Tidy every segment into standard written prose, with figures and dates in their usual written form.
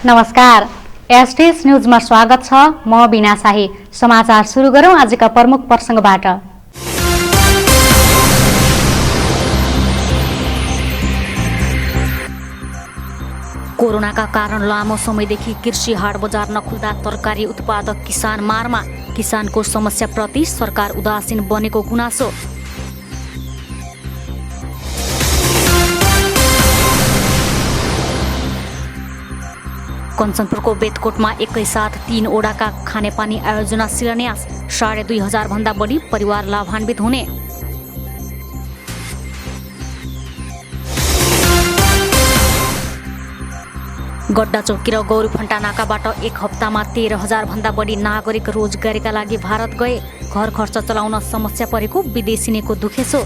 नमस्कार, एसटीएस न्यूजमा स्वागत छ। म बिना शाही। समाचार सुरु गरौं आजका प्रमुख प्रसंगबाट। कोरोनाका कारण लामो समयदेखि कृषि हाट बजार नखुल्दा तरकारी उत्पादक किसान मारमा। किसानको समस्याप्रति सरकार उदासीन बनेको गुनासो। कञ्चनपुरको बेतकोटमा एकैसाथ 3 ओडाका खानेपानी आयोजना शिलान्यास। 2500 भन्दा बढी परिवार लाभान्वित हुने। गड्डा चौकी र गौरीफन्टा नाकाबाट एक हप्तामा 13,000 भन्दा बढी नागरिक रोजगारीका लागि भारत गए। घर खर्च चलाउन समस्या परेको विदेशिनीको दुखेसो।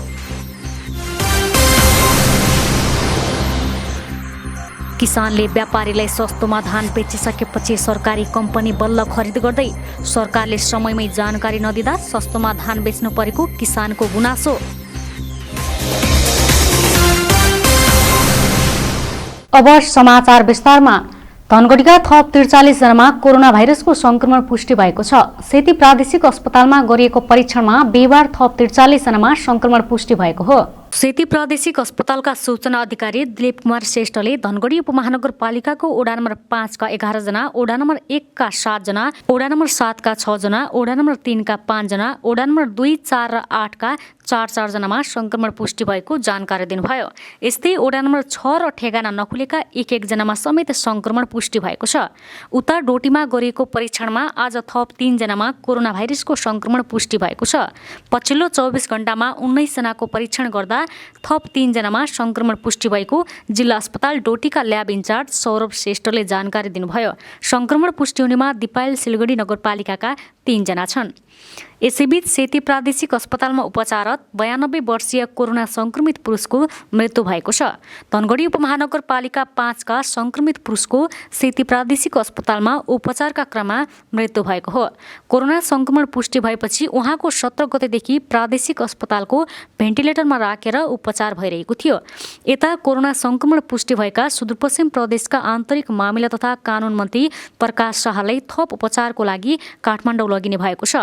किसानले व्यापारीलाई सस्तोमा धान बेचिसकेपछि सरकारी कम्पनी बल्ल खरिद गर्दै। सरकारले समयमै जानकारी नदिँदा सस्तोमा धान बेच्नु परेको किसानको गुनासो। अब समाचार विस्तारमा। धनगढीका थप 43 जनामा कोरोना भाइरसको संक्रमण पुष्टि भएको छ। सेती प्रादेशिक अस्पतालमा गरिएको परीक्षणमा बिहीबार थप 43 जनामा संक्रमण पुष्टि भएको हो। सेती प्रादेशिक अस्पतालका सूचना अधिकारी दिलीप कुमार श्रेष्ठले धनगढी उपमहानगरपालिकाको ओडा नम्बर 5 का 11 जना, ओडा नम्बर 1 का 7 जना, ओडा नम्बर 7 का 6 जना, ओडा नम्बर 3 का 5 जना, ओडा नम्बर 2, 4 र 8 का 4 जनामा संक्रमण पुष्टि भएको जानकारी दिनुभयो। यस्तै ओडा नम्बर 6 र ठेगाना नखुलेका 1 जनामा समेत संक्रमण पुष्टि भएको छ। उता डोटीमा गरिएको परीक्षणमा आज थप 3 जनामा कोरोना भाइरसको संक्रमण पुष्टि भएको छ। पछिल्लो 24 घण्टामा 19 जनाको परीक्षण गर्दा थप 3 जनामा संक्रमण पुष्टि भएको जिल्ला अस्पताल डोटीका ल्याब इन्चार्ज सौरभ श्रेष्ठले जानकारी दिनुभयो। संक्रमण पुष्टि हुनेमा दिपायल सिलगढी नगरपालिकाका 3 जना छन्। यसैबीच सेती प्रादेशिक अस्पतालमा उपचाररत 92 वर्षीय कोरोना संक्रमित पुरुषको मृत्यु भएको छ। धनगढी उपमहानगरपालिका 5 का संक्रमित पुरुषको सेती प्रादेशिक अस्पतालमा उपचारका क्रममा मृत्यु भएको हो। कोरोना संक्रमण पुष्टि भएपछि उहाँको 17 गतेदेखि प्रादेशिक अस्पतालको भेन्टिलेटरमा राखेर उपचार भइरहेको थियो। यता कोरोना संक्रमण पुष्टि भएका सुदूरपश्चिम प्रदेशका आन्तरिक मामिला तथा कानुन मन्त्री प्रकाश शाहलाई थप उपचारको लागि काठमाडौँ लगिने भएको छ।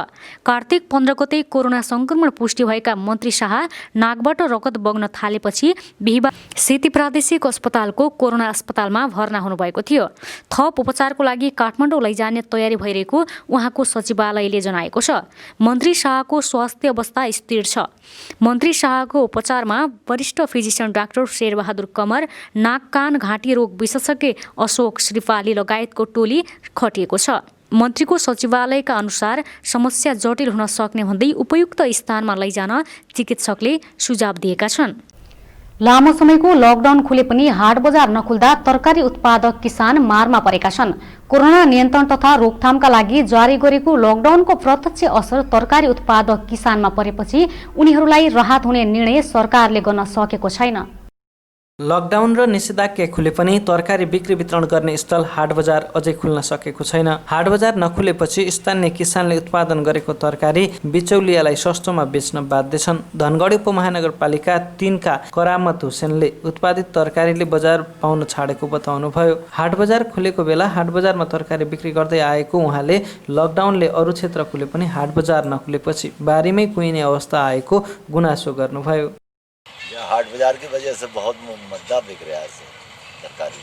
कार्तिक 15 गते कोरोना संक्रमण पुष्टि भएका मन्त्री शाह नाकबाट रगत बग्न थालेपछि बिहीबार सेती प्रादेशिक अस्पतालको कोरोना अस्पतालमा भर्ना हुनुभएको थियो। थप उपचारको लागि काठमाडौँ लैजाने तयारी भइरहेको उहाँको सचिवालयले जनाएको छ। मन्त्री शाहको स्वास्थ्य अवस्था स्थिर छ। मन्त्री शाहको उपचारमा वरिष्ठ फिजिसियन डाक्टर शेरबहादुर कमर, नाक कान घाँटी रोग विशेषज्ञ अशोक श्रीपाली लगायतको टोली खटिएको छ। मन्त्रीको सचिवालयका अनुसार समस्या जटिल हुन सक्ने भन्दै उपयुक्त स्थानमा लैजान चिकित्सकले सुझाव दिएका छन्। लामो समयको लकडाउन खुले पनि हाट बजार नखुल्दा तरकारी उत्पादक किसान मारमा परेका छन्। कोरोना नियन्त्रण तथा रोकथामका लागि जारी गरेको लकडाउनको प्रत्यक्ष असर तरकारी उत्पादक किसानमा परेपछि उनीहरूलाई राहत हुने निर्णय सरकारले गर्न सकेको छैन। लकडाउन र निषेधाज्ञा खुले पनि तरकारी बिक्री वितरण गर्ने स्थल हाट बजार अझै खुल्न सकेको छैन। हाट बजार नखुलेपछि स्थानीय किसानले उत्पादन गरेको तरकारी बिचौलियालाई सस्तोमा बेच्न बाध्य छन्। धनगढी उपमहानगरपालिका 3 का करामत हुसेनले उत्पादित तरकारीले बजार पाउन छाडेको बताउनुभयो। हाट बजार खुलेको बेला हाट बजारमा तरकारी बिक्री गर्दै आएको उहाँले लकडाउनले अरू क्षेत्र खुले पनि हाट बजार नखुलेपछि बारीमै कुहिने अवस्था आएको गुनासो गर्नुभयो। हाट बाजार की वजह से बहुत मद्दा बिक रहा है तरकारी,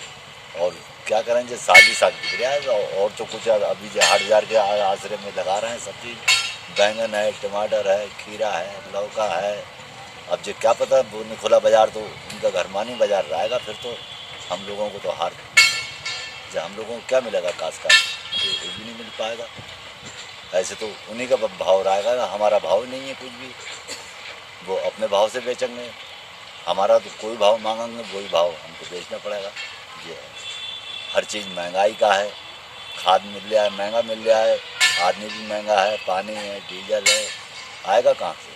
और क्या करें जो साग बिक रहा है, और तो कुछ अभी जो हाट बाजार के आश्रय में लगा रहे हैं सब चीज़, बैंगन है, टमाटर है, खीरा है, लौका है। अब जो क्या पता खुला बाजार तो उनका घरमानी बाजार रहेगा, फिर तो हम लोगों को तो हार जो हम लोगों को क्या मिलेगा काशकार, तो कुछ भी नहीं मिल पाएगा। ऐसे तो उन्हीं का भाव रहेगा, हमारा भाव नहीं है कुछ भी, वो अपने भाव से बेचेंगे। हमारा तो कोई भाव मांगेंगे वही भाव हमको बेचना पड़ेगा। ये हर चीज़ महंगाई का है, खाद मिल रहा है महंगा मिल रहा है, आदमी भी महंगा है, पानी है, डीजल है, आएगा कहाँ से।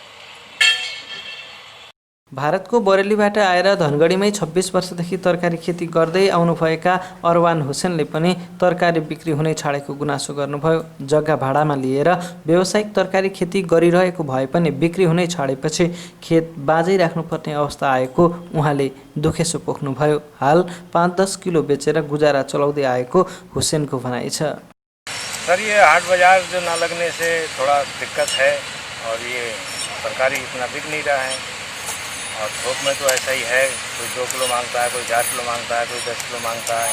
भारतको बरेलीबाट आएर धनगढीमै 26 वर्षदेखि तरकारी खेती गर्दै आउनुभएका अरवान हुसेनले पनि तरकारी बिक्री हुनै छाडेको गुनासो गर्नुभयो। जग्गा भाडामा लिएर व्यावसायिक तरकारी खेती गरिरहेको भए पनि बिक्री हुनै छाडेपछि खेत बाँझै राख्नुपर्ने अवस्था आएको उहाँले दुखेसो पोख्नुभयो। हाल 5-10 किलो बेचेर गुजारा चलाउँदै आएको हुसेनको भनाइ छ। सर, ये हाट बाजार जो ना लगने से थोड़ा दिक्कत है और ये तरकारी इतना बिक नहीं रहा है। और थोक में तो ऐसा ही है, कोई 2 किलो मांगता है, कोई 4 किलो मांगता है, कोई 10 किलो मांगता है।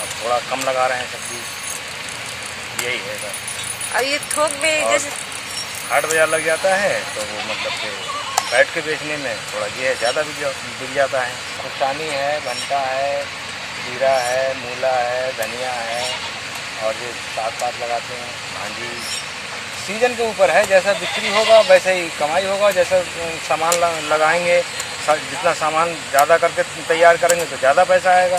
अब थोड़ा कम लगा रहे हैं सब्जी, यही है सर। और ये थोक में जैसे हाट बाजार लग जाता है तो वो मतलब कि बैठ के बेचने में थोड़ा ये है, ज़्यादा बिक जाता है। खुशानी है, भंटा है, जीरा है, मूला है, धनिया है और ये साथ लगाते हैं। भांजी सीजन के ऊपर है, जैसा बिक्री होगा वैसे ही कमाई होगा। जैसा सामान लगाएंगे, जितना सामान ज़्यादा करके तैयार करेंगे तो ज़्यादा पैसा आएगा।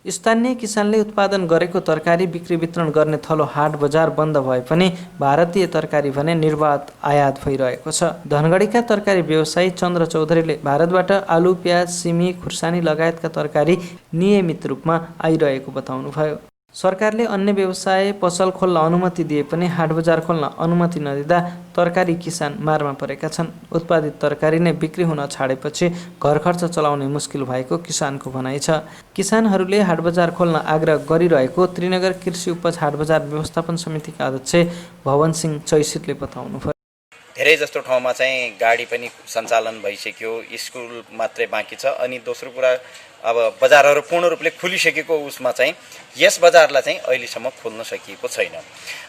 स्थानीय किसानले उत्पादन गरेको तरकारी बिक्री वितरण गर्ने थलो हाट बजार बन्द भए पनि भारतीय तरकारी भने निर्बाध आयात भइरहेको छ। धनगढीका तरकारी व्यवसायी चन्द्र चौधरीले भारतबाट आलु, प्याज, सिमी, खुर्सानी लगायतका तरकारी नियमित रूपमा आइरहेको बताउनुभयो। सरकारले अन्य व्यवसाय पसल खोल्न अनुमति दिए पनि हाट बजार खोल्न अनुमति नदिँदा तरकारी किसान मारमा परेका छन्। उत्पादित तरकारी नै बिक्री हुन छाडेपछि घर खर्च चलाउने मुस्किल भएको किसानको भनाइ छ। किसानहरूले हाट बजार खोल्न आग्रह गरिरहेको त्रिनगर कृषि उपज हाट बजार व्यवस्थापन समितिका अध्यक्ष भवन सिंह चैसितले बताउनुभयो। धेरै जस्तो ठाउँमा चाहिँ गाडी पनि सञ्चालन भइसक्यो, स्कुल मात्रै बाँकी छ। अनि दोस्रो कुरा, अब बजारहरू पूर्ण रूपले खुलिसकेको उसमा चाहिँ यस बजारलाई चाहिँ अहिलेसम्म खोल्न सकिएको छैन।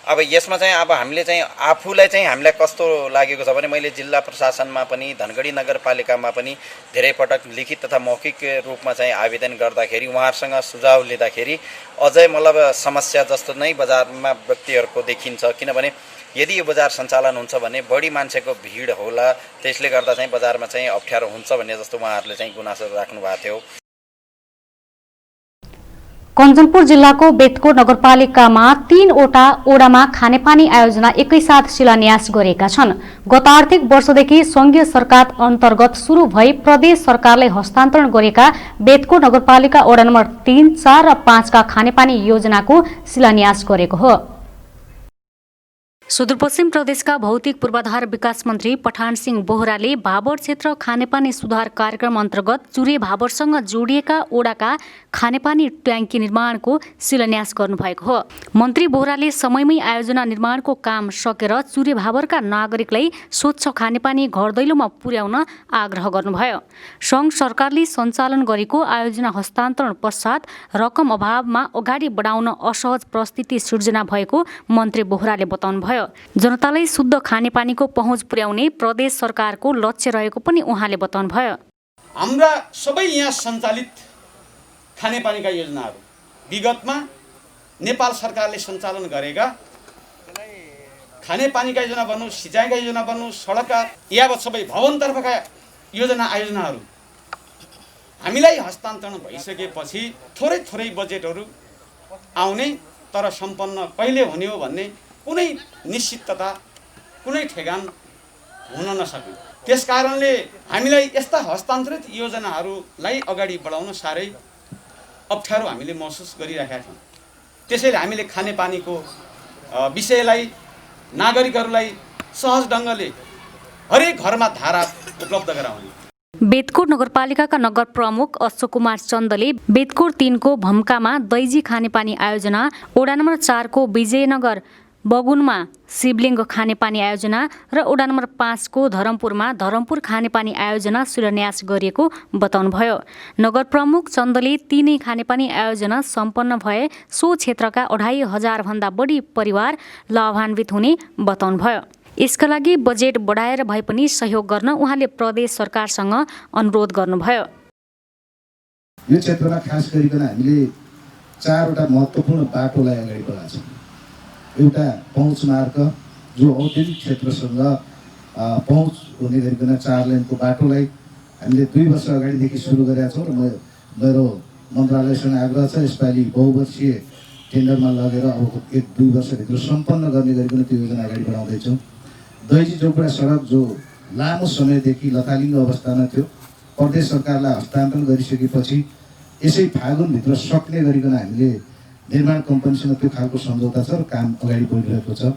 अब यसमा चाहिँ अब हामीले चाहिँ आफूलाई चाहिँ हामीलाई कस्तो लागेको छ भने मैले जिल्ला प्रशासनमा पनि धनगढी नगरपालिकामा पनि धेरै पटक लिखित तथा मौखिक रूपमा चाहिँ आवेदन गर्दाखेरि उहाँहरूसँग सुझाव लिँदाखेरि अझै मतलब समस्या जस्तो नै बजारमा व्यक्तिहरूको देखिन्छ। किनभने यदि यो बजार सञ्चालन हुन्छ भने बढी मान्छेको भिड होला, त्यसले गर्दा चाहिँ बजारमा चाहिँ अप्ठ्यारो हुन्छ भन्ने जस्तो उहाँहरूले चाहिँ गुनासो राख्नु भएको थियो। कञ्चनपुर जिल्लाको बेतकोट नगरपालिकामा 3वटा ओडामा खानेपानी आयोजना एकैसाथ शिलान्यास गरेका छन्। गत आर्थिक वर्षदेखि संघीय सरकार अन्तर्गत सुरु भई प्रदेश सरकारले हस्तान्तरण गरेका बेतकोट नगरपालिका ओडा नम्बर 3, 4 र 5 का खानेपानी योजनाको शिलान्यास गरेको हो। सुदूरपश्चिम प्रदेशका भौतिक पूर्वाधार विकास मन्त्री पठान सिंह बोहराले भाबर क्षेत्र खानेपानी सुधार कार्यक्रम अन्तर्गत चुरे भाबरसँग जोडिएका ओडाका खानेपानी ट्याङ्की निर्माणको शिलान्यास गर्नुभएको हो। मन्त्री बोहराले समयमै आयोजना निर्माणको काम सकेर चुरे भाबरका नागरिकलाई स्वच्छ खानेपानी घर दैलोमा पुर्याउन आग्रह गर्नुभयो। सङ्घ सरकारले सञ्चालन गरेको आयोजना हस्तान्तरण पश्चात रकम अभावमा अगाडि बढाउन असहज परिस्थिति सिर्जना भएको मन्त्री बोहराले बताउनुभयो। जनतालाई शुद्ध खानेपानीको पहुँच पुर्याउने प्रदेश सरकारको लक्ष्य रहेको पनि उहाँले बताउनुभयो। हाम्रा सबै यहाँ सञ्चालित खानेपानीका योजनाहरू विगतमा नेपाल सरकारले सञ्चालन गरेका खानेपानीका योजना भन्नु, सिँचाइका योजना भन्नु, सडकका यावत सबै भवनतर्फका आयोजनाहरू हामीलाई हस्तान्तरण भइसकेपछि थोरै थोरै बजेटहरू आउने, तर सम्पन्न कहिले हुने हो भन्ने कुनै निश्चितता, कुनै ठेगान हुन नसक्ने। त्यसकारणले हामीलाई यस्ता हस्तान्तरित योजनाहरूलाई अगाडि बढाउन साह्रै अप्ठ्यारो हामीले महसुस गरिरहेका छौँ। त्यसैले हामीले खानेपानीको विषयलाई नागरिकहरूलाई सहज ढङ्गले हरेक घरमा धारा उपलब्ध गराउने। बेतकोट नगरपालिकाका नगर प्रमुख अशोक कुमार चन्दले बेतकोट 3 को भम्कामा दैजी खानेपानी आयोजना, ओडा नम्बर 4 को विजयनगर बगुनमा शिवलिङ्ग खानेपानी आयोजना र ओडा नम्बर 5 को धरमपुरमा धरमपुर खानेपानी आयोजना शिलान्यास गरिएको बताउनुभयो। नगर प्रमुख चन्दले तीनै खानेपानी आयोजना सम्पन्न भए सो क्षेत्रका 2500 भन्दा बढी परिवार लाभान्वित हुने बताउनुभयो। यसका लागि बजेट बढाएर भए पनि सहयोग गर्न उहाँले प्रदेश सरकारसँग अनुरोध गर्नुभयो। यो क्षेत्रमा खास गरिकन हामीले 4वटा महत्त्वपूर्ण बाटोलाई अगाडि बढाएको छौँ। एउटा पहुँच मार्ग जो औद्योगिक क्षेत्रसँग पहुँच हुने गरिकन 4 लेनको बाटोलाई हामीले 2 वर्ष अगाडिदेखि सुरु गरेका छौँ र मेरो मन्त्रालयसँग आग्रह छ यसपालि बहुवर्षीय टेन्डरमा लगेर अब 1-2 वर्षभित्र सम्पन्न गर्ने गरिकन त्यो योजना अगाडि बढाउँदैछौँ। दैजी जोगबुढा सडक जो लामो समयदेखि लथालिङ्ग अवस्थामा थियो। प्रदेश सरकारलाई हस्तान्तरण गरिसकेपछि यसै फागुनभित्र सक्ने गरिकन हामीले निर्माण कम्पनीसँग त्यो खालको सम्झौता छ र काम अगाडि बढिरहेको छ।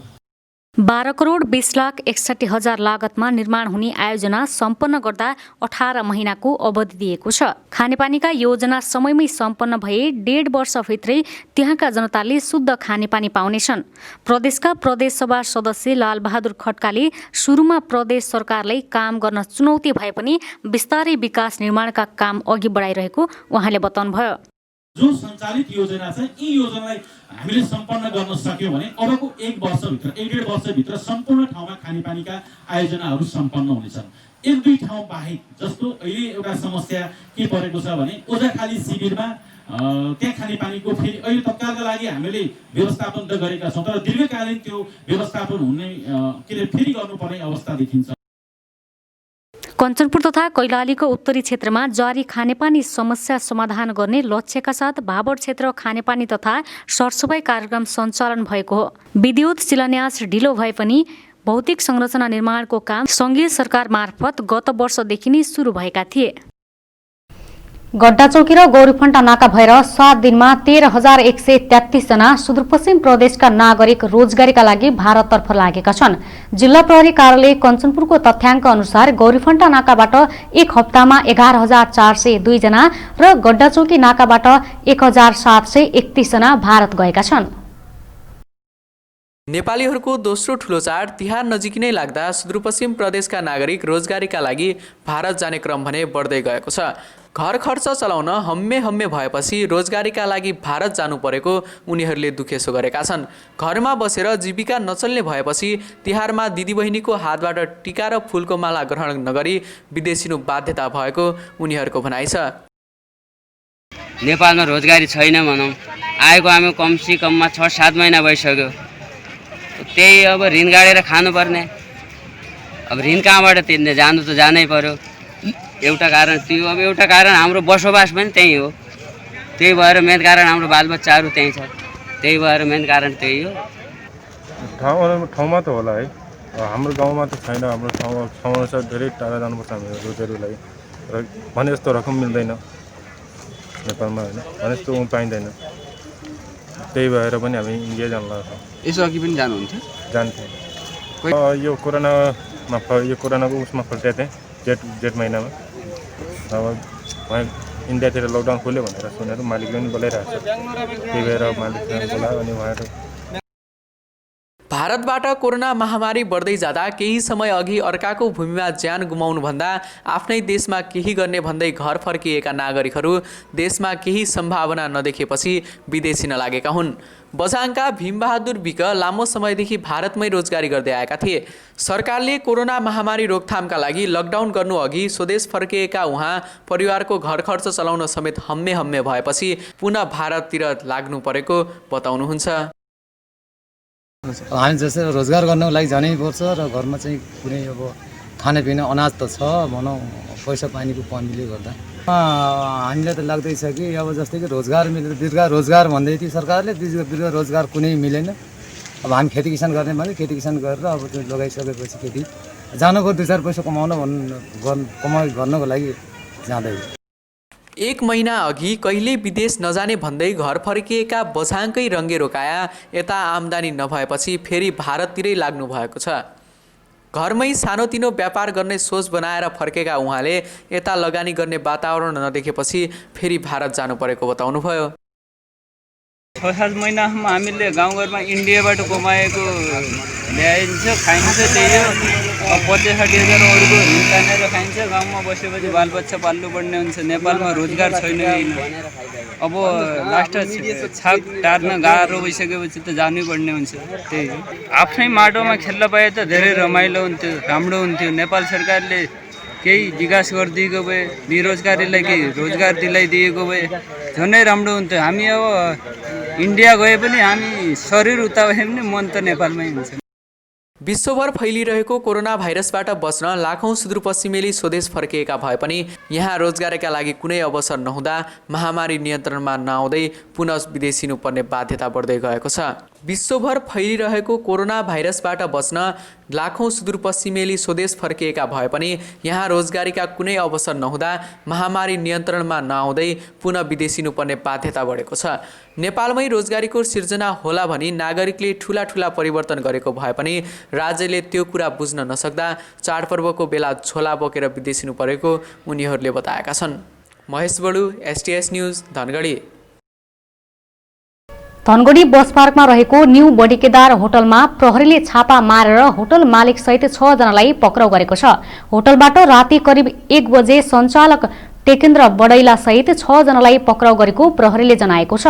12 करोड 20 लाख 61 हजार लागतमा निर्माण हुने आयोजना सम्पन्न गर्दा 18 महिनाको अवधि दिएको छ। खानेपानीका योजना समयमै सम्पन्न भए 1.5 वर्षभित्रै त्यहाँका जनताले शुद्ध खानेपानी पाउनेछन्। प्रदेशका प्रदेशसभा सदस्य लालबहादुर खड्काले सुरुमा प्रदेश सरकारलाई काम गर्न चुनौती भए पनि बिस्तारै विकास निर्माणका काम अघि बढाइरहेको उहाँले बताउनुभयो। जो सञ्चालित योजना छ यी योजनालाई हामीले सम्पन्न गर्न सक्यौँ भने अबको 1 वर्षभित्र 1.5 वर्षभित्र सम्पूर्ण ठाउँमा खानेपानीका आयोजनाहरू सम्पन्न हुनेछन्। 1-2 ठाउँ बाहेक, जस्तो अहिले एउटा समस्या के परेको छ भने ओझाखाली शिविरमा त्यहाँ खानेपानीको फेरि अहिले तत्कालका लागि हामीले व्यवस्थापन त गरेका छौँ, तर दीर्घकालीन त्यो व्यवस्थापन हुने फेरि गर्नुपर्ने अवस्था देखिन्छ। कञ्चनपुर तथा कैलालीको उत्तरी क्षेत्रमा जारी खानेपानी समस्या समाधान गर्ने लक्ष्यका साथ भाबर क्षेत्र खानेपानी तथा सरसफाई कार्यक्रम सञ्चालन भएको हो। विद्युत शिलान्यास ढिलो भए पनि भौतिक संरचना निर्माणको काम सङ्घीय सरकार मार्फत गत वर्षदेखि नै सुरु भएका थिए। गड्डाचौकी र गौरीफन्टा नाका भएर 7 दिनमा 13,133 जना सुदूरपश्चिम प्रदेशका नागरिक रोजगारीका लागि भारततर्फ लागेका छन्। जिल्ला प्रहरी कार्यालय कञ्चनपुरको तथ्याङ्क अनुसार गौरीफन्टा नाकाबाट एक हप्तामा 11,402 जना र गड्डाचौकी नाकाबाट 1,731 जना भारत गएका छन्। नेपालीहरूको दोस्रो ठुलो चाड तिहार नजिकै नै लाग्दा सुदूरपश्चिम प्रदेशका नागरिक रोजगारीका लागि भारत जाने क्रम भने बढ्दै गएको छ। घर खर्च चलाउन हम्मे भएपछि रोजगारीका लागि भारत जानु परेको उनीहरूले दुखेसो गरेका छन्। घरमा बसेर जीविका नचल्ने भएपछि तिहारमा दिदीबहिनीको हातबाट टिका र फुलको माला ग्रहण नगरी विदेशिनु बाध्यता भएको उनीहरूको भनाइ छ। नेपालमा रोजगारी छैन भनौँ, आएको हामी कमसी कममा 6-7 महिना भइसक्यो। त्यही अब ऋण गाडेर खानुपर्ने, अब ऋण कहाँबाट तिर्ने, जानु त जानै पर्यो। एउटा कारण त्यो, अब एउटा कारण हाम्रो बसोबास पनि त्यही हो। त्यही भएर मेन कारण हाम्रो बालबच्चाहरू त्यही छ, त्यही भएर मेन कारण त्यही हो। ठाउँमा त होला है, हाम्रो गाउँमा त छैन। हाम्रो ठाउँमा चाहिँ धेरै टाढा जानुपर्छ हाम्रो रोजगारीको लागि, र भने जस्तो रकम मिल्दैन नेपालमा होइन, भने जस्तो पाइँदैन। त्यही भएर पनि हामी इन्डिया जान लाग्छौँ। यसो अघि पनि जानुहुन्छ? जान्थ्यौँ। यो कोरोनाको उसमा फर्केको थिएँ जेठ महिनामा। अब वहाँ इन्डियातिर लकडाउन खोल्यो भनेर सुनेर मालिकले पनि बोलाइरहेको छ। त्यही भएर मालिकले बोलायो अनि उहाँहरू भारतबाट कोरोना महामारी बढ्दै जाँदा केही समय अघि अर्काको भूमिमा ज्यान गुमाउनुभन्दा आफ्नै देशमा केही गर्ने भन्दै घर फर्किएका नागरिकहरू देशमा केही सम्भावना नदेखेपछि विदेशी नलागेका हुन्। बझाङका भीमबहादुर विक लामो समयदेखि भारतमै रोजगारी गर्दै आएका थिए। सरकारले कोरोना महामारी रोकथामका लागि लकडाउन गर्नु अघि स्वदेश फर्किएका उहाँ परिवारको घर खर्च चलाउन समेत हम्मे भएपछि पुनः भारततिर लाग्नु परेको बताउनुहुन्छ। हामी जस्तै रोजगार गर्नको लागि जानै पर्छ र घरमा चाहिँ कुनै अब खानेपिना अनाज त छ भनौँ, पैसा पानीको कमीले गर्दा हामीलाई त लाग्दैछ कि अब जस्तै कि रोजगार मिलेर दीर्घ रोजगार भन्दै थियो सरकारले, दीर्घ रोजगार कुनै मिलेन। अब हामी खेती किसान गर्ने भने खेती किसान गरेर अब त्यो लगाइसकेपछि खेती जानुको 2-4 पैसा कमाइ गर्नको लागि जाँदै। 1 महिना अघि कहिले विदेश नजाने भन्दै घर फर्किएका बझाङकै रङ्गे रोकाया यता आम्दानी नभएपछि फेरि भारततिरै लाग्नु भएको छ। घरमै सानोतिनो व्यापार गर्ने सोच बनाएर फर्केका उहाँले यता लगानी गर्ने वातावरण नदेखेपछि फेरि भारत जानु परेको बताउनुभयो। 6-7 महिनासम्म हामीले गाउँघरमा इन्डियाबाट कमाएको ल्याइन्छ, खाइन्छ, त्यही हो। अब 50-60 हजार अरूको ऋण तानेर खाइन्छ। गाउँमा बसेपछि बालबच्चा पाल्नुपर्ने हुन्छ। नेपालमा रोजगार छैन। अब लास्ट छाप टार्न गाह्रो भइसकेपछि त जानै पर्ने हुन्छ। त्यही हो, आफ्नै माटोमा खेल्न पाए त धेरै रमाइलो हुन्थ्यो, राम्रो हुन्थ्यो। नेपाल सरकारले केही विकास गरिदिएको भए, बेरोजगारीलाई केही रोजगार दिलाइदिएको भए झनै राम्रो हुन्थ्यो। हामी अब इन्डिया गए पनि हामी शरीर उता भए पनि मन त नेपालमै हुन्छ। विश्वभर फैलिरहेको कोरोना भाइरसबाट बच्न लाखौं सुदूरपश्चिमेली स्वदेश फर्किएका भए पनि यहाँ रोजगारीका लागि कुनै अवसर नहुँदा महामारी नियन्त्रणमा नआउँदै पुनः विदेशिनु पर्ने बाध्यता बढ्दै गएको छ। विश्वभर फैलिरहेको कोरोना भाइरसबाट बच्न लाखौं सुदूरपश्चिमेली स्वदेश फर्किएका भए पनि यहाँ रोजगारीका कुनै अवसर नहुँदा महामारी नियन्त्रणमा नआउँदै पुनः विदेशिनुपर्ने बाध्यता बढेको छ। नेपालमै रोजगारीको सिर्जना होला भनी नागरिकले ठूला ठूला परिवर्तन गरेको भए पनि राज्यले त्यो कुरा बुझ्न नसक्दा चाडपर्वको बेला झोला बोकेर विदेशिनु परेको उनीहरूले बताएका छन्। महेश बडु, STS न्यूज, धनगढी। धनगढी बस पार्कमा रहेको न्यू बडिकेदार होटलमा प्रहरीले छापा मारेर होटल मालिक सहित 6 जनालाई पक्राउ गरेको छ। होटलबाट राति करिब 1 बजे सञ्चालक टेकेन्द्र बडैला सहित 6 जनालाई पक्राउ गरेको प्रहरीले जनाएको छ।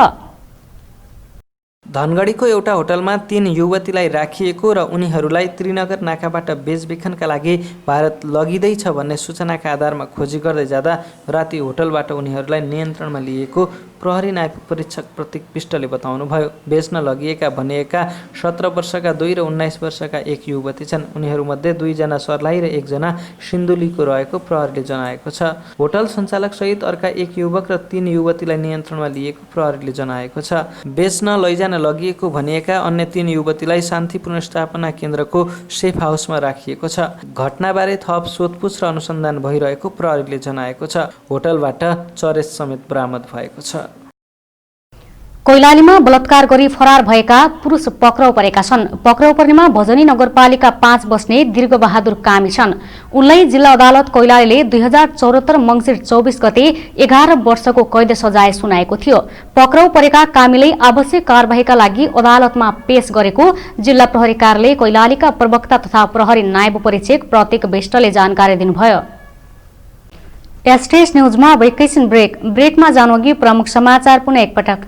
धनगढीको एउटा होटलमा 3 युवतीलाई राखिएको र उनीहरूलाई त्रिनगर नाकाबाट बेचबिखनका लागि भारत लगिँदैछ भन्ने सूचनाका आधारमा खोजी गर्दै जाँदा राति होटलबाट उनीहरूलाई नियन्त्रणमा लिएको प्रहरी नायब परीक्षक प्रतीक विष्टले बताउनुभयो। बेच्न लगिएका भनिएका 17 वर्षका 2 र 19 वर्षका 1 युवती छन्। उनीहरूमध्ये 2 जना सर्लाही र 1 जना सिन्धुलीको रहेको प्रहरीले जनाएको छ। होटल सञ्चालक सहित अर्का 1 युवक र 3 युवतीलाई नियन्त्रणमा लिएको प्रहरीले जनाएको छ। बेच्न लैजान लगिएको भनिएका अन्य 3 युवतीलाई शान्ति पुनर्स्थापना केन्द्रको सेफ हाउसमा राखिएको छ। घटनाबारे थप सोधपुछ र अनुसन्धान भइरहेको प्रहरीले जनाएको छ। होटलबाट चरेस समेत बरामद भएको छ। कैलालीमा बलात्कार गरी फरार भएका पुरुष पक्राउ परेका छन्। पक्राउ पर्नेमा भजनी नगरपालिका 5 बस्ने दीर्घबहादुर कामी छन्। उनलाई जिल्ला अदालत कैलालीले 2074 मङ्सिर 24 गते 11 वर्षको कैद सजाय सुनाएको थियो। पक्राउ परेका कामीलाई आवश्यक कारबाहीका लागि अदालतमा पेश गरेको जिल्ला प्रहरी कार्यालय कैलालीका प्रवक्ता तथा प्रहरी नायब परीक्षक प्रतीक विष्टले जानकारी दिनुभयो। STS न्यूजमा एकैछिन ब्रेकमा जानुअघि प्रमुख समाचार पुनः एकपटक।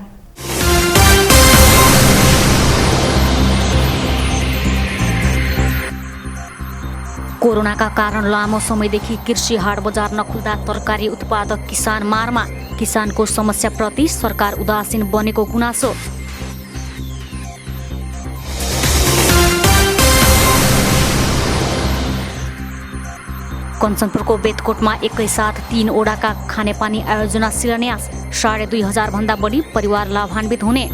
कोरोनाका कारण लामो समयदेखि कृषि हाट बजार नखुल्दा तरकारी उत्पादक किसान मारमा। किसानको समस्याप्रति सरकार उदासीन बनेको गुनासो। कञ्चनपुरको बेतकोटमा एकैसाथ 3 ओडाका खानेपानी आयोजना शिलान्यास। 2500 भन्दा बढी परिवार लाभान्वित हुने।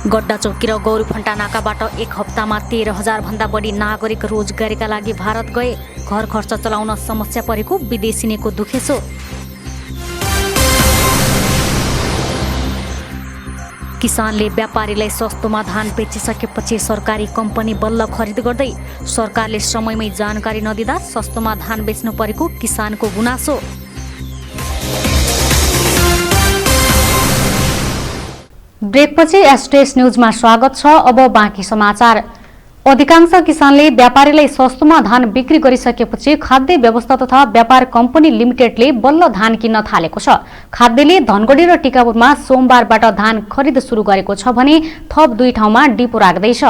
गड्डा चौकी र गौरीफन्टा नाकाबाट 1 हप्तामा 13,000 भन्दा बढी नागरिक रोजगारीका लागि भारत गए। घर खर्च चलाउन समस्या परेको विदेशिनीको दुखेसो। किसानले व्यापारीलाई सस्तोमा धान बेचिसकेपछि सरकारी कम्पनी बल्ल खरिद गर्दै। सरकारले समयमै जानकारी नदिँदा सस्तोमा धान बेच्नु परेको किसानको गुनासो। ब्रेकपछि STS न्यूजमा स्वागत छ। अब बाँकी समाचार। अधिकांश किसानले व्यापारीलाई सस्तोमा धान बिक्री गरिसकेपछि खाद्य व्यवस्था तथा व्यापार कम्पनी लिमिटेडले बल्ल धान किन्न थालेको छ। खाद्यले धनगढी र टिकापुरमा सोमबारबाट धान खरिद सुरु गरेको छ भने थप 2 ठाउँमा डिपो राख्दैछ।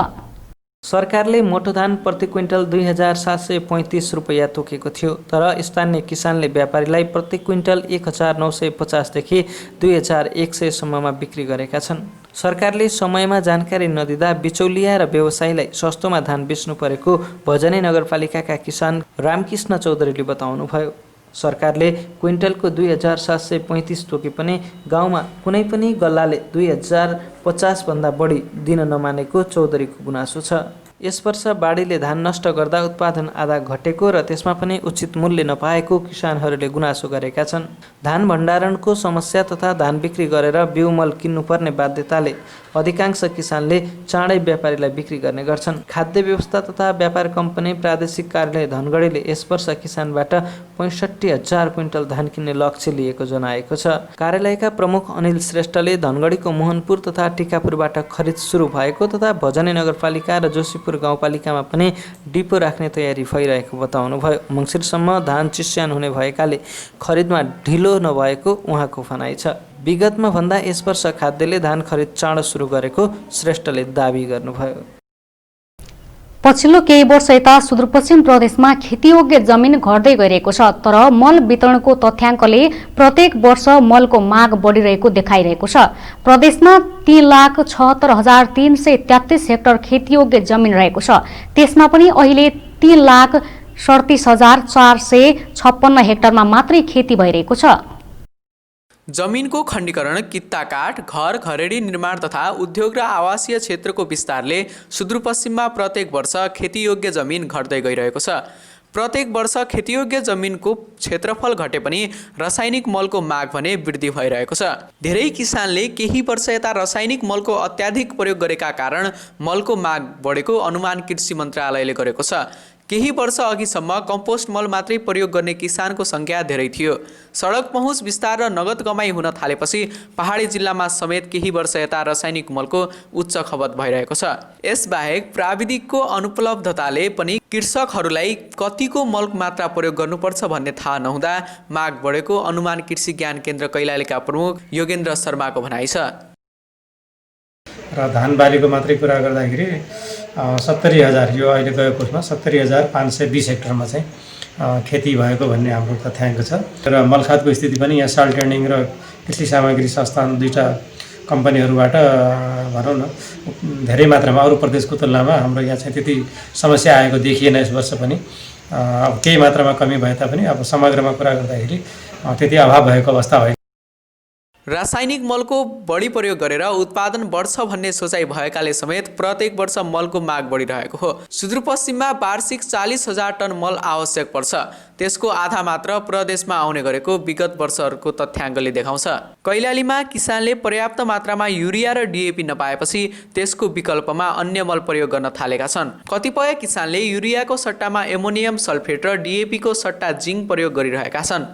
सरकारले मोटो धान प्रति क्विन्टल 2735 रुपैयाँ तोकेको थियो, तर स्थानीय किसानले व्यापारीलाई प्रति क्विन्टल 1950 देखि 2100 सम्ममा बिक्री गरेका छन्। सरकारले समयमा जानकारी नदिँदा बिचौलिया र व्यवसायीलाई सस्तोमा धान बेच्नु परेको भजनी नगरपालिकाका किसान रामकृष्ण चौधरीले बताउनुभयो। सरकारले क्विन्टलको 2735 तोके पनि गाउँमा कुनै पनि गल्लाले 2050 भन्दा बढी दिन नमानेको चौधरीको गुनासो छ। यस वर्ष बाढीले धान नष्ट गर्दा उत्पादन आधा घटेको र त्यसमा पनि उचित मूल्य नपाएको किसानहरूले गुनासो गरेका छन्। धान भण्डारणको समस्या तथा धान बिक्री गरेर बिउमल किन्नुपर्ने बाध्यताले अधिकांश किसानले चाँडै व्यापारीलाई बिक्री गर्ने गर्छन्। खाद्य व्यवस्था तथा व्यापार कम्पनी प्रादेशिक कार्यालय धनगढीले यस वर्ष किसानबाट 65,000 क्विन्टल धान किन्ने लक्ष्य लिएको जनाएको छ। कार्यालयका प्रमुख अनिल श्रेष्ठले धनगढीको मोहनपुर तथा टिकापुरबाट खरिद सुरु भएको तथा भजनी नगरपालिका र जोशीपुर गाउँपालिकामा पनि डिपो राख्ने तयारी भइरहेको बताउनुभयो। मङ्सिरसम्म धान चिस्यान हुने भएकाले खरिदमा ढिलो नभएको उहाँको भनाइ छ। विगतमा भन्दा यस वर्ष खाद्यले धान खरिद चाँडो सुरु गरेको श्रेष्ठले दावी गर्नुभयो। पछिल्लो केही वर्ष यता सुदूरपश्चिम प्रदेशमा खेतीयोग्य जमिन घट्दै गइरहेको छ, तर मल वितरणको तथ्याङ्कले प्रत्येक वर्ष मलको माग बढिरहेको देखाइरहेको छ। प्रदेशमा 3,76,333 हेक्टर खेतीयोग्य जमिन रहेको छ। त्यसमा पनि अहिले 3,37,456 हेक्टरमा मात्रै खेती भइरहेको छ। जमिनको खण्डीकरण, कित्ता काठ, घर घरेडी निर्माण तथा उद्योग र आवासीय क्षेत्रको विस्तारले सुदूरपश्चिममा प्रत्येक वर्ष खेतीयोग्य जमिन घट्दै गइरहेको छ। प्रत्येक वर्ष खेतीयोग्य जमिनको क्षेत्रफल घटे पनि रासायनिक मलको माग भने वृद्धि भइरहेको छ। धेरै किसानले केही वर्ष यता रासायनिक मलको अत्याधिक प्रयोग गरेका कारण मलको माग बढेको अनुमान कृषि मन्त्रालयले गरेको छ। केही वर्ष अघिसम्म कम्पोस्ट मल मात्रै प्रयोग गर्ने किसानको सङ्ख्या धेरै थियो। सडक पहुँच विस्तार र नगद कमाई हुन थालेपछि पहाडी जिल्लामा समेत केही वर्ष यता रासायनिक मलको उच्च खपत भइरहेको छ। यसबाहेक प्राविधिकको अनुपलब्धताले पनि कृषकहरूलाई कतिको मल मात्रा प्रयोग गर्नुपर्छ भन्ने थाहा नहुँदा माग बढेको अनुमान कृषि ज्ञान केन्द्र कैलालीका प्रमुख योगेन्द्र शर्माको भनाइ छ। र धान बालीको मात्रै कुरा गर्दाखेरि 70,000 यो अहिले गएको पुसमा 70,520 हेक्टरमा चाहिँ खेती भएको भन्ने हाम्रो तथ्याङ्क छ। र मलखातको स्थिति पनि यहाँ साल ट्रेनिङ र कृषि सामग्री संस्थान दुईटा कम्पनीहरूबाट भनौँ न धेरै मात्रामा अरू प्रदेशको तुलनामा हाम्रो यहाँ चाहिँ त्यति समस्या आएको देखिएन यस वर्ष पनि। अब केही मात्रामा कमी भए तापनि अब समग्रमा कुरा गर्दाखेरि त्यति अभाव भएको अवस्था होइन। रासायनिक मलको बढी प्रयोग गरेर उत्पादन बढ्छ भन्ने सोचाइ भएकाले समेत प्रत्येक वर्ष मलको माग बढिरहेको हो। सुदूरपश्चिममा वार्षिक 40,000 टन मल आवश्यक पर्छ। त्यसको आधा मात्र प्रदेशमा आउने गरेको विगत वर्षहरूको तथ्याङ्कले देखाउँछ। कैलालीमा किसानले पर्याप्त मात्रामा युरिया र डिएपी नपाएपछि त्यसको विकल्पमा अन्य मल प्रयोग गर्न थालेका छन्। कतिपय किसानले युरियाको सट्टामा एमोनियम सल्फेट र डिएपीको सट्टा जिङ्क प्रयोग गरिरहेका छन्।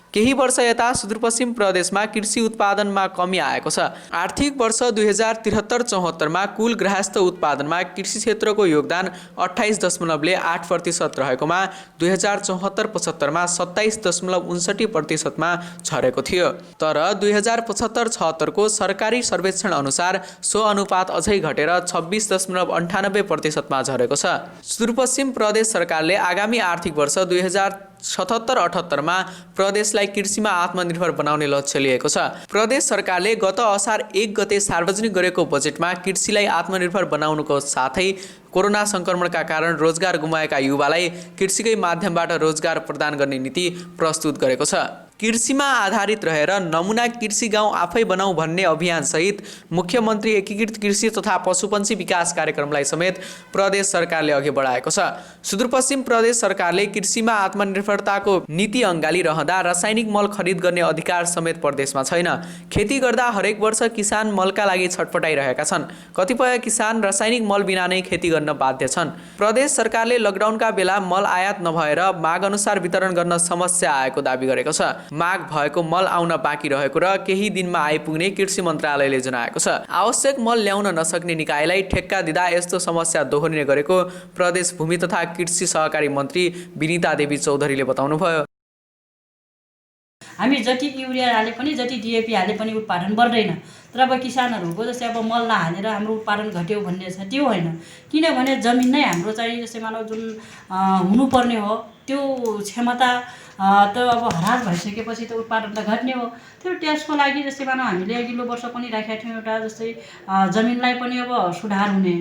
केही वर्ष यता सुदूरपश्चिम प्रदेशमा कृषि उत्पादनमा कमी आएको छ। आर्थिक वर्ष 2073-74 मा कुल गृहस्थ उत्पादनमा कृषि क्षेत्रको योगदान 28.8% रहेकोमा 2074-75 मा 27.59% मा झरेको थियो। तर 2075-76 को सरकारी सर्वेक्षण अनुसार सो अनुपात अझै घटेर 26.98% मा झरेको छ। सुदूरपश्चिम प्रदेश सरकारले आगामी आर्थिक वर्ष 2077-78 मा प्रदेशलाई कृषिमा आत्मनिर्भर बनाउने लक्ष्य लिएको छ। प्रदेश सरकारले गत असार 1 गते सार्वजनिक गरेको बजेटमा कृषिलाई आत्मनिर्भर बनाउनुको साथै कोरोना संक्रमणका कारण रोजगार गुमाएका युवालाई कृषिकै माध्यमबाट रोजगार प्रदान गर्ने नीति प्रस्तुत गरेको छ। कृषिमा आधारित रहेर नमुना कृषि गाउँ आफै बनाऊ भन्ने अभियान सहित मुख्यमन्त्री एकीकृत कृषि तथा पशुपन्छी विकास कार्यक्रमलाई समेत प्रदेश सरकारले अघि बढाएको छ। सुदूरपश्चिम प्रदेश सरकारले कृषिमा आत्मनिर्भरताको नीति अँगाली रहँदा रासायनिक मल खरिद गर्ने अधिकार समेत प्रदेशमा छैन। खेती गर्दा हरेक वर्ष किसान मलका लागि छटपटाइरहेका छन्। कतिपय किसान रासायनिक मल बिना नै खेती गर्न बाध्य छन्। प्रदेश सरकारले लकडाउनका बेला मल आयात नभएर माग अनुसार वितरण गर्न समस्या आएको दाबी गरेको छ। माग भएको मल आउन बाँकी रहेको र केही दिनमा आइपुग्ने कृषि मन्त्रालयले जनाएको छ। आवश्यक मल ल्याउन नसक्ने निकायलाई ठेक्का दिँदा यस्तो समस्या दोहोरिने गरेको प्रदेश भूमि तथा कृषि सहकारी मन्त्री विनिता देवी चौधरीले बताउनुभयो। हामी जति युरिया हाले पनि जति डिएपी हाले पनि उत्पादन बढ्दैन। तर अब किसानहरूको जस्तै अब मल नहालेर हाम्रो उत्पादन घट्यो भन्ने छ त्यो होइन। किनभने जमिन नै हाम्रो चाहिँ जस्तै मानव जुन हुनुपर्ने हो त्यो क्षमता त अब हरास भइसकेपछि त उत्पादन त घट्ने हो। त्यो त्यसको लागि जस्तै मानव हामीले अघिल्लो वर्ष पनि राखेका थियौँ एउटा जस्तै जमिनलाई पनि अब सुधार हुने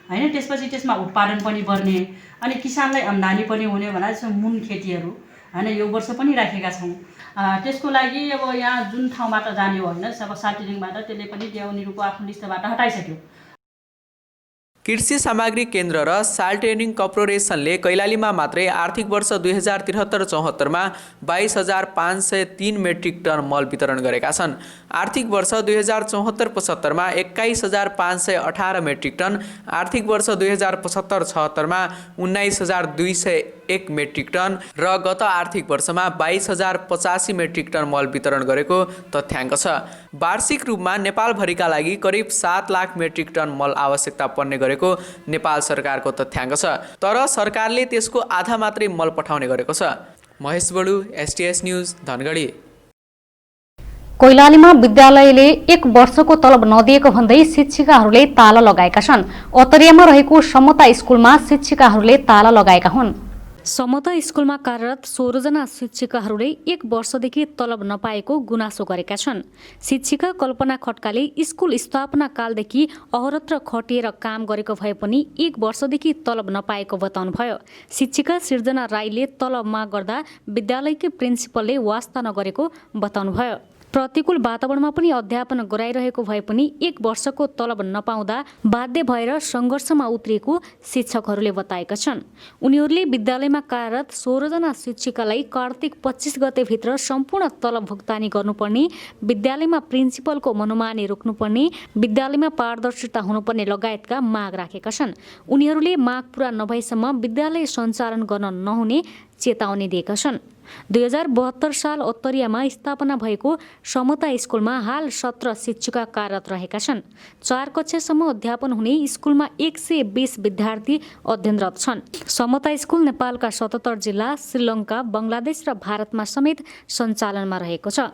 होइन, त्यसपछि त्यसमा उत्पादन पनि बढ्ने अनि किसानलाई आम्दानी पनि हुने भनेर चाहिँ मुन खेतीहरू होइन यो वर्ष पनि राखेका छौँ। त्यसको लागि अब यहाँ जुन ठाउँबाट जाने हो होइन अब सार्टिलिङबाट त्यसले पनि देउनीहरूको आफ्नो लिस्टबाट हटाइसक्यो। कृषि सामग्री केन्द्र र साल ट्रेनिङ कर्पोरेसनले कैलालीमा मात्रै आर्थिक वर्ष 2073-74 मा 22,503 मेट्रिक टन मल वितरण गरेका छन्। आर्थिक वर्ष 2074-75 मा 21,518 मेट्रिक टन, आर्थिक वर्ष 2075-76 मा 19,201 मेट्रिक टन र गत आर्थिक वर्षमा 22,085 मेट्रिक टन मल वितरण गरेको तथ्याङ्क छ। वार्षिक रूपमा नेपालभरिका लागि करिब 7 लाख मेट्रिक टन मल आवश्यकता पर्ने गरेको नेपाल सरकारको तथ्याङ्क छ। तर सरकारले त्यसको आधा मात्रै मल पठाउने गरेको छ। महेश बडु, STS न्युज, धनगढी। कैलालीमा विद्यालयले 1 वर्षको तलब नदिएको भन्दै शिक्षिकाहरूले ताला लगाएका छन्। अतरियामा रहेको समता स्कुलमा शिक्षिकाहरूले ताला लगाएका हुन्। समता स्कुलमा कार्यरत 16 जना शिक्षिकाहरूले 1 वर्षदेखि तलब नपाएको गुनासो गरेका छन्। शिक्षिका कल्पना खड्काले स्कुल स्थापना कालदेखि अहरत्र खटिएर काम गरेको भए पनि 1 वर्षदेखि तलब नपाएको बताउनुभयो। शिक्षिका सृजना राईले तलब माग गर्दा विद्यालयकै प्रिन्सिपलले वास्ता नगरेको बताउनुभयो। प्रतिकूल वातावरणमा पनि अध्यापन गराइरहेको भए पनि 1 वर्षको तलब नपाउँदा बाध्य भएर सङ्घर्षमा उत्रिएको शिक्षकहरूले बताएका छन्। उनीहरूले विद्यालयमा कार्यरत 16 जना शिक्षिकालाई कार्तिक 25 गतेभित्र सम्पूर्ण तलब भुक्तानी गर्नुपर्ने, विद्यालयमा प्रिन्सिपलको मनोमानी रोक्नुपर्ने, विद्यालयमा पारदर्शिता हुनुपर्ने लगायतका माग राखेका छन्। उनीहरूले माग पूरा नभएसम्म विद्यालय सञ्चालन गर्न नहुने चेतावनी दिएका छन्। 2072 साल उत्तरियामा स्थापना भएको समता स्कुलमा हाल 17 शिक्षिका कार्यरत रहेका छन्। 4 कक्षासम्म अध्यापन हुने स्कुलमा 120 विद्यार्थी अध्ययनरत छन्। समता स्कुल नेपालका 77 जिल्ला, श्रीलङ्का, बङ्गलादेश र भारतमा समेत सञ्चालनमा रहेको छ।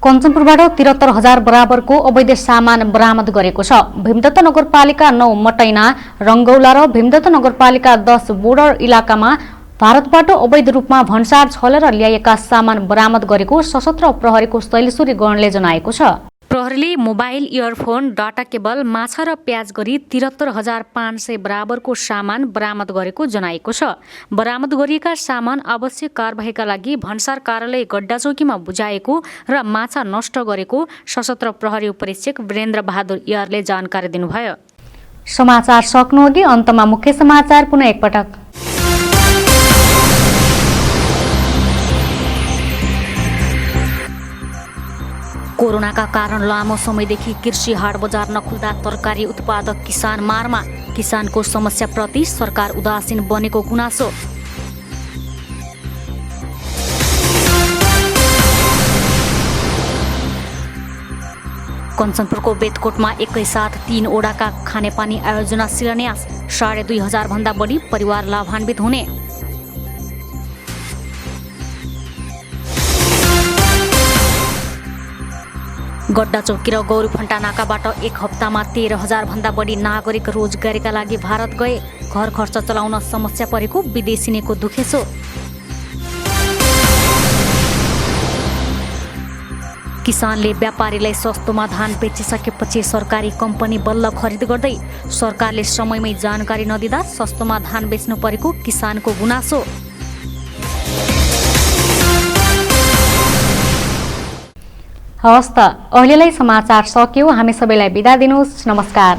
कञ्चनपुरबाट 73,000 बराबरको अवैध सामान बरामद गरेको छ। भीमदत्त नगरपालिका 9 मटैना, रङ्गौला र भीमदत्त नगरपालिका 10 बोर्डर इलाकामा भारतबाट अवैध रूपमा भन्सार छलेर ल्याएका सामान बरामद गरेको सशस्त्र प्रहरीको शैलेश्वरी गणले जनाएको छ। प्रहरीले मोबाइल, इयरफोन, डाटा केबल, माछा र प्याज गरी 73,500 बराबरको सामान बरामद गरेको जनाएको छ। बरामद गरिएका सामान आवश्यक कारबाहीका लागि भन्सार कार्यालय गड्डाचौकीमा बुझाएको र माछा नष्ट गरेको सशस्त्र प्रहरी उपरीक्षक वीरेन्द्र बहादुर यारले जानकारी दिनुभयो। समाचार सक्नुअघि अन्तमा मुख्य समाचार पुनः एकपटक। कोरोनाका कारण लामो समयदेखि कृषि हाट बजार नखुल्दा तरकारी उत्पादक किसान मारमा, किसानको समस्याप्रति सरकार उदासीन बनेको गुनासो। कञ्चनपुरको बेतकोटमा एकैसाथ 3 ओडाका खानेपानी आयोजना शिलान्यास, 2,500 भन्दा बढी परिवार लाभान्वित हुने। गड्डाचौकी र गौरीफन्टा नाकाबाट 1 हप्तामा 13,000 भन्दा बढी नागरिक रोजगारीका लागि भारत गए। घर खर्च चलाउन समस्या परेको विदेशिनीको दुखेसो। किसानले व्यापारीलाई सस्तोमा धान बेचिसकेपछि सरकारी कम्पनी बल्ल खरिद गर्दै। सरकारले समयमै जानकारी नदिँदा सस्तोमा धान बेच्नु परेको किसानको गुनासो। हवस् त, अहिलेलाई समाचार सकियो। हामी सबैलाई बिदा दिनुहोस्। नमस्कार।